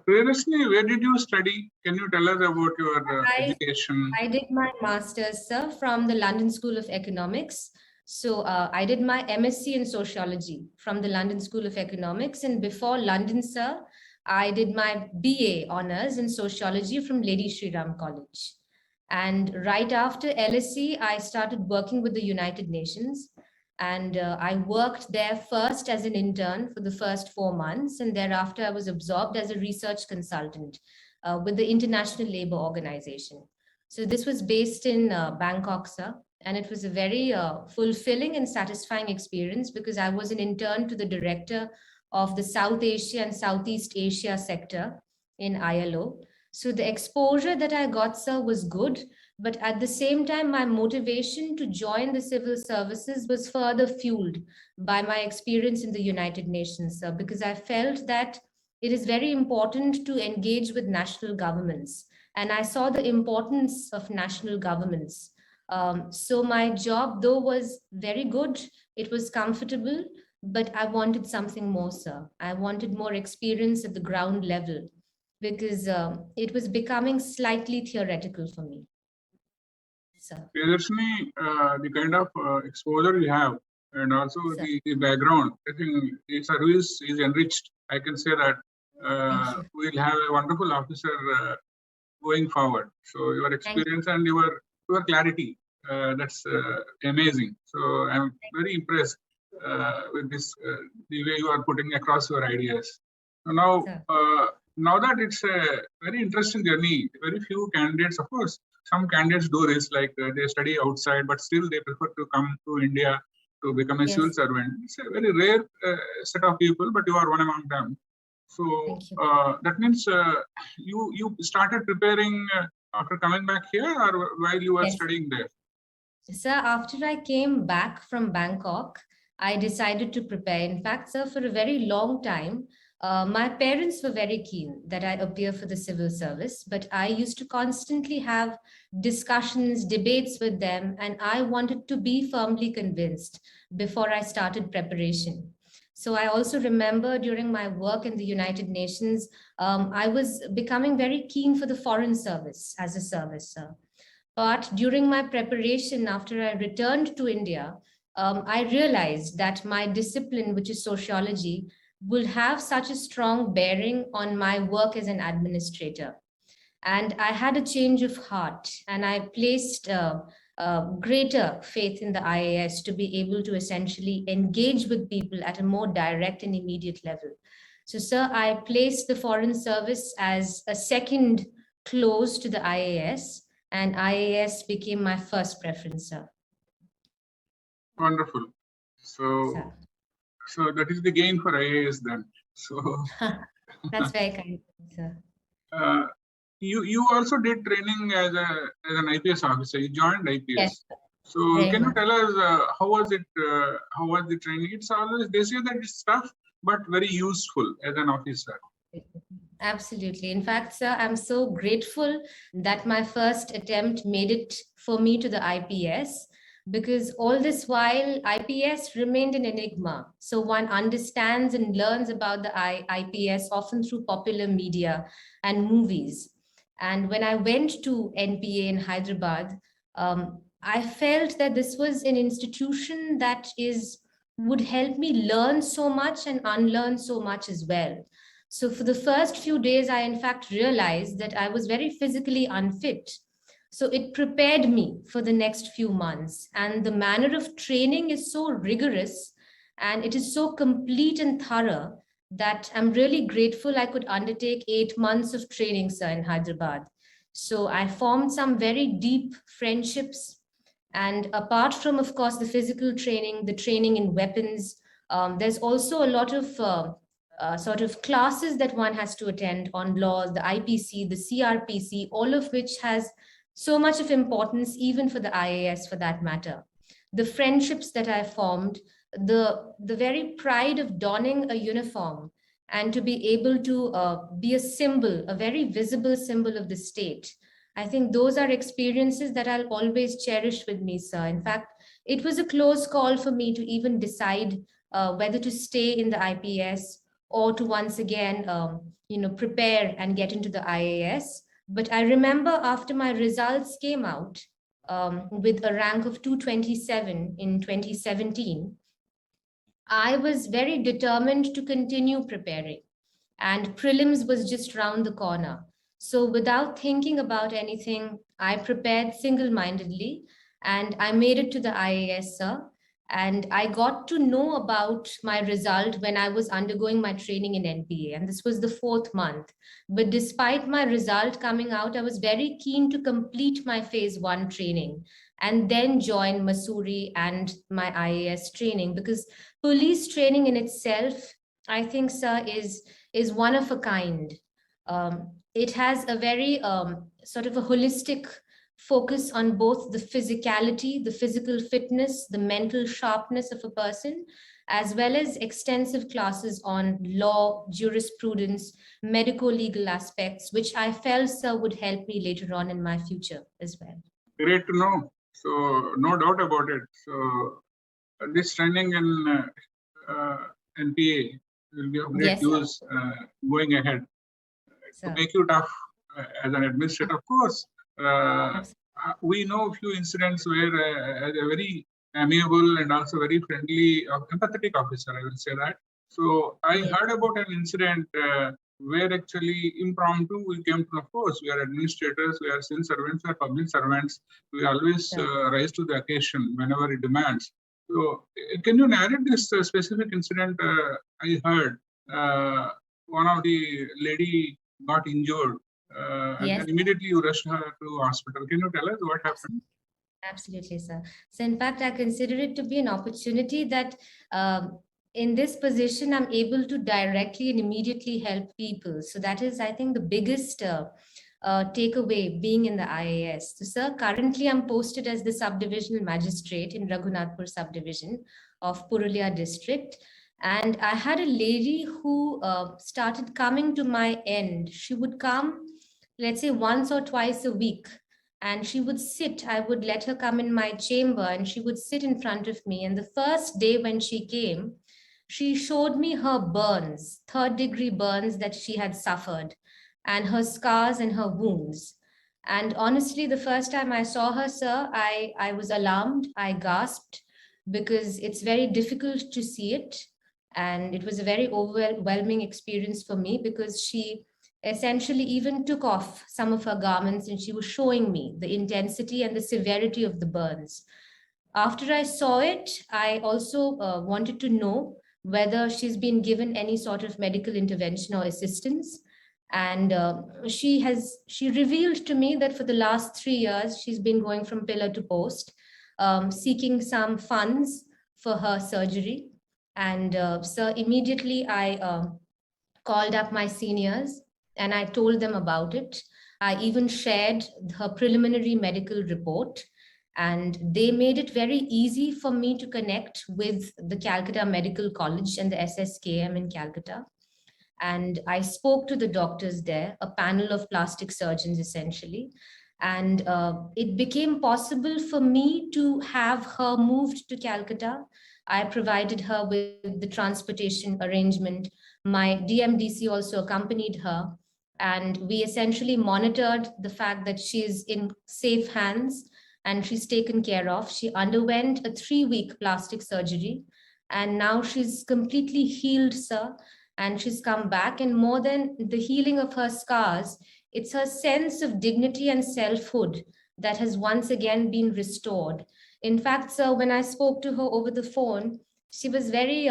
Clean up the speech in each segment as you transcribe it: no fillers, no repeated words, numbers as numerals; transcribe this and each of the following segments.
Priyadarshini, where did you study? Can you tell us about your education? I did my master's, sir, from the London School of Economics. So I did my MSc in sociology from the London School of Economics. And before London, sir, I did my BA honors in sociology from Lady Shri Ram College. And right after LSE, I started working with the United Nations. And I worked there first as an intern for the first 4 months. And thereafter, I was absorbed as a research consultant with the International Labour Organization. So this was based in Bangkok, sir. And it was a very fulfilling and satisfying experience because I was an intern to the director of the South Asia and Southeast Asia sector in ILO. So the exposure that I got, sir, was good. But at the same time, my motivation to join the civil services was further fueled by my experience in the United Nations, sir, because I felt that it is very important to engage with national governments. And I saw the importance of national governments. So my job, though, was very good, it was comfortable, but I wanted something more, sir. I wanted more experience at the ground level because it was becoming slightly theoretical for me. Priyadarshini, the kind of exposure you have and also the background, I think the service is enriched. I can say that we'll have a wonderful officer going forward. So your experience and your clarity, that's amazing. So I'm very impressed with this, the way you are putting across your ideas. So now, now that it's a very interesting journey, very few candidates, of course, some candidates do this, like they study outside, but still they prefer to come to India to become a civil servant. It's a very rare set of people, but you are one among them. So that means you started preparing after coming back here or while you were studying there? Sir, after I came back from Bangkok, I decided to prepare. In fact, sir, for a very long time, my parents were very keen that I appear for the civil service, but I used to constantly have discussions, debates with them, and I wanted to be firmly convinced before I started preparation. So I also remember during my work in the United Nations, I was becoming very keen for the foreign service as a service, sir. But during my preparation, after I returned to India, I realized that my discipline, which is sociology, will have such a strong bearing on my work as an administrator. And I had a change of heart, and I placed greater faith in the IAS to be able to essentially engage with people at a more direct and immediate level. So, sir, I placed the Foreign Service as a second close to the IAS, and IAS became my first preference, sir. Wonderful. So, so that is the gain for IAS then. So that's very kind, sir. You also did training as an IPS officer. You joined IPS. Yes. So can you tell us how was it? How was the training? It's always, they say that it's tough, but very useful as an officer. Absolutely. In fact, sir, I'm so grateful that my first attempt made it for me to the IPS, because all this while IPS remained an enigma. So one understands and learns about the IPS often through popular media and movies. And when I went to NPA in Hyderabad, I felt that this was an institution that would help me learn so much and unlearn so much as well. So for the first few days, I in fact realized that I was very physically unfit. So it prepared me for the next few months. And the manner of training is so rigorous and it is so complete and thorough that I'm really grateful I could undertake 8 months of training, sir, in Hyderabad. So I formed some very deep friendships. And apart from, of course, the physical training, the training in weapons, there's also a lot of sort of classes that one has to attend on laws, the IPC, the CRPC, all of which has so much of importance, even for the IAS for that matter. The friendships that I formed, the very pride of donning a uniform and to be able to be a symbol, a very visible symbol of the state. I think those are experiences that I'll always cherish with me, sir. In fact, it was a close call for me to even decide whether to stay in the IPS or to once again, prepare and get into the IAS. But I remember after my results came out with a rank of 227 in 2017, I was very determined to continue preparing, and prelims was just round the corner. So without thinking about anything, I prepared single-mindedly and I made it to the IAS, sir. And I got to know about my result when I was undergoing my training in NPA, and this was the 4th month. But despite my result coming out, I was very keen to complete my phase 1 training and then join Masuri and my IAS training, because police training in itself, I think, sir, is one of a kind. It has a very sort of a holistic focus on both the physicality, the physical fitness, the mental sharpness of a person, as well as extensive classes on law, jurisprudence, medico-legal aspects, which I felt, sir, would help me later on in my future as well. Great to know. So no doubt about it. So this training in NPA will be of great use going ahead to make you tough as an administrator. Of course, we know a few incidents where as a very amiable and also very friendly, empathetic officer, I will say that. So I heard about an incident where actually impromptu we came to, of course, we are administrators, we are civil servants, we are public servants. We always rise to the occasion whenever it demands. So can you narrate this specific incident? I heard one of the lady got injured and then immediately you rushed her to hospital. Can you tell us what happened? Absolutely, sir. So in fact, I consider it to be an opportunity that in this position, I'm able to directly and immediately help people. So that is, I think, the biggest takeaway being in the IAS. So, sir, currently I'm posted as the subdivisional magistrate in Raghunathpur subdivision of Purulia district. And I had a lady who started coming to my end. She would come, let's say, once or twice a week. And she would sit, I would let her come in my chamber and she would sit in front of me. And the first day when she came, she showed me her burns, 3rd-degree burns that she had suffered, and her scars and her wounds. And honestly, the first time I saw her, sir, I was alarmed. I gasped because it's very difficult to see it. And it was a very overwhelming experience for me because she essentially even took off some of her garments and she was showing me the intensity and the severity of the burns. After I saw it, I also wanted to know whether she's been given any sort of medical intervention or assistance. And she revealed to me that for the last 3 years, she's been going from pillar to post, seeking some funds for her surgery. And so immediately I called up my seniors and I told them about it. I even shared her preliminary medical report, and they made it very easy for me to connect with the Calcutta Medical College and the SSKM in Calcutta. And I spoke to the doctors there, a panel of plastic surgeons essentially. And it became possible for me to have her moved to Calcutta. I provided her with the transportation arrangement. My DMDC also accompanied her. And we essentially monitored the fact that she's in safe hands and she's taken care of. She underwent a 3-week plastic surgery and now she's completely healed, sir. And she's come back, and more than the healing of her scars, it's her sense of dignity and selfhood that has once again been restored. In fact, sir, when I spoke to her over the phone, she was very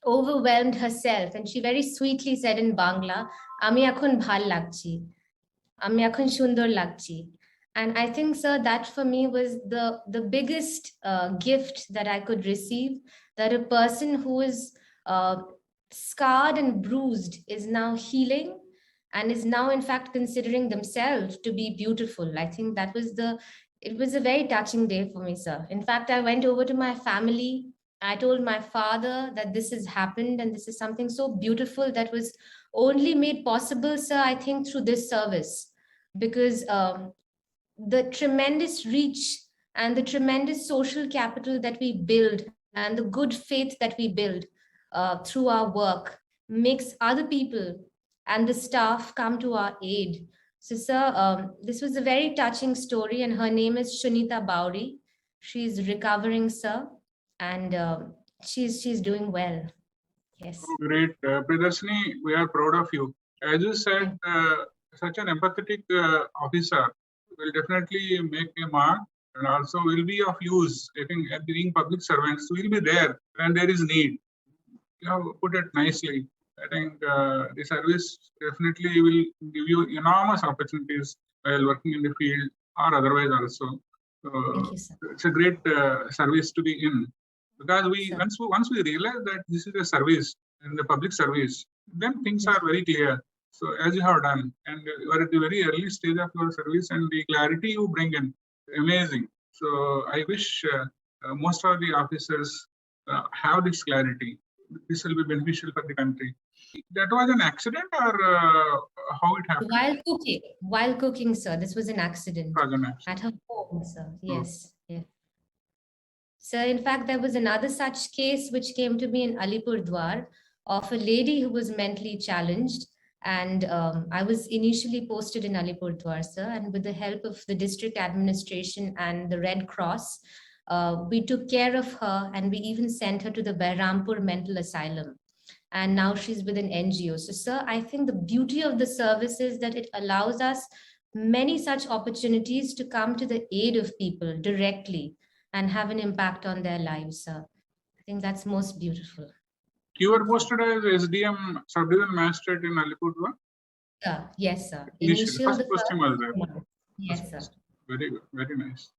overwhelmed herself, and she very sweetly said in Bangla, "Ami ekhon bhal lagchi, ami ekhon sundor lagchi." And I think, sir, that for me was the biggest gift that I could receive, that a person who is scarred and bruised is now healing and is now in fact considering themselves to be beautiful. I think it was a very touching day for me, sir. In fact, I went over to my family. I told my father that this has happened and this is something so beautiful that was only made possible, sir, I think through this service, because the tremendous reach and the tremendous social capital that we build and the good faith that we build through our work makes other people and the staff come to our aid. So, sir, this was a very touching story, and her name is Shunita Bauri. She's recovering, sir, and she's doing well. Yes. Oh, great. Priyadarshini, we are proud of you. As you said, such an empathetic officer will definitely make a mark and also will be of use. I think being public servants will be there when there is need. You have put it nicely. I think the service definitely will give you enormous opportunities while working in the field or otherwise also. Thank you, sir. It's a great service to be in, because once we realize that this is a service and the public service, then things are very clear. So as you have done, and you are at the very early stage of your service, and the clarity you bring in, amazing. So I wish most of the officers have this clarity. This will be beneficial for the country. That was an accident, or how it happened? While cooking, sir. This was an accident. It was an accident. At her home, sir. Yes. Yeah. So, in fact, there was another such case which came to me in Alipurdwar of a lady who was mentally challenged. And I was initially posted in Alipurdwar, sir. And with the help of the district administration and the Red Cross, we took care of her, and we even sent her to the Behrampur Mental Asylum. And now she's with an NGO. So, sir, I think the beauty of the service is that it allows us many such opportunities to come to the aid of people directly and have an impact on their lives, sir. I think that's most beautiful. You were posted as SDM, Sub-Division Magistrate in Alipurdwar? Yes, sir. Initial, first posting was there. Yes, sir. Very good, very nice.